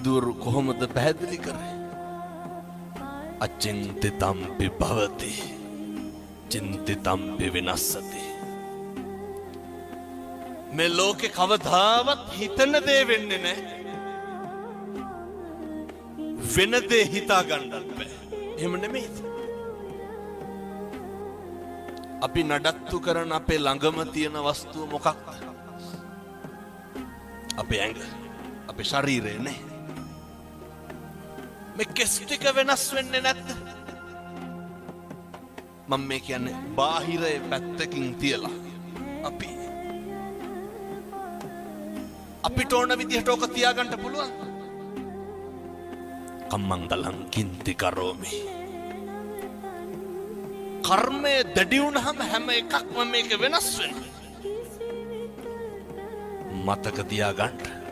බුදුවරු කොහොමද පැහැදිලි කරේ? අචින්තිතම්පි භවති චින්තිතම්පි විනස්සති. මේ ලෝකේ කවදාවත් හිතන දේ වෙන්නේ නැහැ. වෙන දේ හිතා ගන්නත් බෑ. එහෙම නෙමෙයි. අපි නඩත්තු කරන අපේ ළඟම තියෙන වස්තුව මොකක්ද? අපේ ඇඟ, අපේ ශරීරය නේ. මේ කෙස් ටික වෙනස් වෙන්නේ නැද්ද? මම මේ කියන්නේ බාහිරයේ පැත්තකින් තියලා අපිට ඕන විදිහට ඕක තියාගන්න පුළුවන්. කම්මංගලං කින්ති කරෝමි. කර්මය දැඩි වුණාම හැම එකක්ම මේක වෙනස් වෙනවා. මතක තියාගන්න.